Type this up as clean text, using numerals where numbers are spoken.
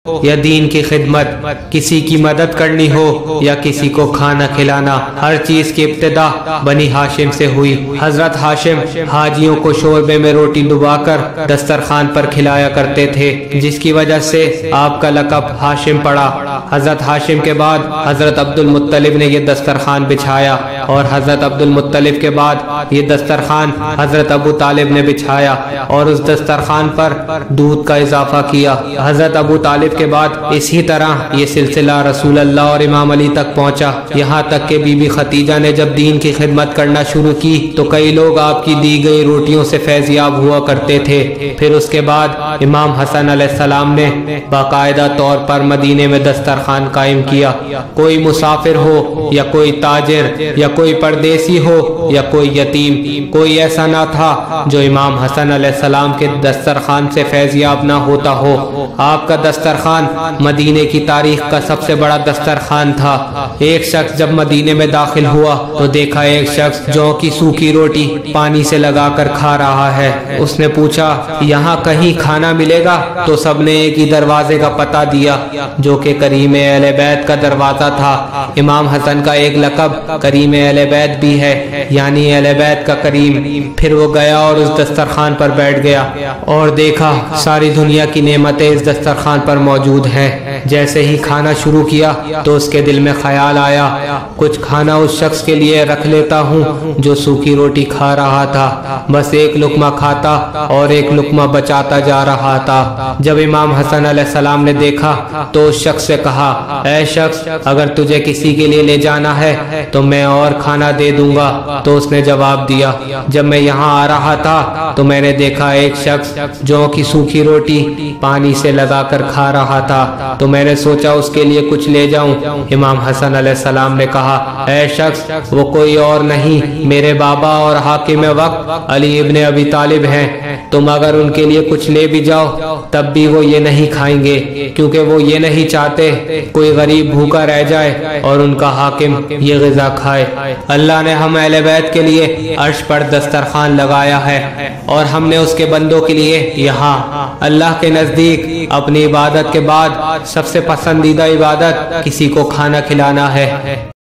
یا دین کی خدمت، کسی کی مدد کرنی ہو یا کسی کو کھانا کھلانا، ہر چیز کی ابتدا بنی ہاشم سے ہوئی۔ حضرت ہاشم حاجیوں کو شوربے میں روٹی ڈبا کر دسترخوان پر کھلایا کرتے تھے، جس کی وجہ سے آپ کا لقب ہاشم پڑا۔ حضرت ہاشم کے بعد حضرت عبد المطلب نے یہ دسترخوان بچھایا، اور حضرت عبد المطلب کے بعد یہ دسترخوان حضرت ابو طالب نے بچھایا اور اس دسترخوان پر دودھ کا اضافہ کیا۔ حضرت ابو طالب کے بعد اسی طرح یہ سلسلہ رسول اللہ اور امام علی تک پہنچا، یہاں تک کہ بی بی خدیجہ نے جب دین کی خدمت کرنا شروع کی تو کئی لوگ آپ کی دی گئی روٹیوں سے فیضیاب ہوا کرتے تھے۔ پھر اس کے بعد امام حسن علیہ السلام نے باقاعدہ طور پر مدینے میں دسترخوان قائم کیا۔ کوئی مسافر ہو یا کوئی تاجر یا کوئی پردیسی ہو یا کوئی یتیم، کوئی ایسا نہ تھا جو امام حسن علیہ السلام کے دسترخوان سے فیضیاب نہ ہوتا ہو۔ آپ کا دسترخوان مدینے کی تاریخ کا سب سے بڑا دسترخوان تھا۔ ایک شخص جب مدینے میں داخل ہوا تو دیکھا ایک شخص جو کی سوکھی روٹی پانی سے لگا کر کھا رہا ہے۔ اس نے پوچھا یہاں کہیں کھانا ملے گا؟ تو سب نے ایک ہی دروازے کا پتہ دیا جو کہ کریم اہل بیت کا دروازہ تھا۔ امام حسن کا ایک لقب کریم اہل بیت بھی ہے، یعنی اہل بیت کا کریم۔ پھر وہ گیا اور اس دسترخوان پر بیٹھ گیا اور دیکھا ساری دنیا کی نعمتیں اس دسترخوان پر موجود ہیں۔ جیسے ہی کھانا شروع کیا تو اس کے دل میں خیال آیا کچھ کھانا اس شخص کے لیے رکھ لیتا ہوں جو سوکھی روٹی کھا رہا تھا۔ بس ایک لقمہ کھاتا اور ایک لقمہ بچاتا جا رہا تھا۔ جب امام حسن علیہ السلام نے دیکھا تو اس شخص سے کہا اے شخص، اگر تجھے کسی کے لیے لے جانا ہے تو میں اور کھانا دے دوں گا۔ تو اس نے جواب دیا جب میں یہاں آ رہا تھا تو میں نے دیکھا ایک شخص جو کی سوکھی روٹی پانی سے لگا کر کھا رہا تھا، تو میں نے سوچا اس کے لیے کچھ لے جاؤں۔ امام حسن علیہ السلام نے کہا اے شخص، وہ کوئی اور نہیں میرے بابا اور حاکم وقت علی ابن ابی طالب ہیں۔ تم اگر ان کے لیے کچھ لے بھی جاؤ تب بھی وہ یہ نہیں کھائیں گے، کیونکہ وہ یہ نہیں چاہتے کوئی غریب بھوکا رہ جائے اور ان کا حاکم یہ غذا کھائے۔ اللہ نے ہم اہل بیت کے لیے عرش پر دسترخوان لگایا ہے اور ہم نے اس کے بندوں کے لیے یہاں اللہ کے نزدیک اپنی عبادت کے بعد سب سے پسندیدہ عبادت کسی کو کھانا کھلانا ہے۔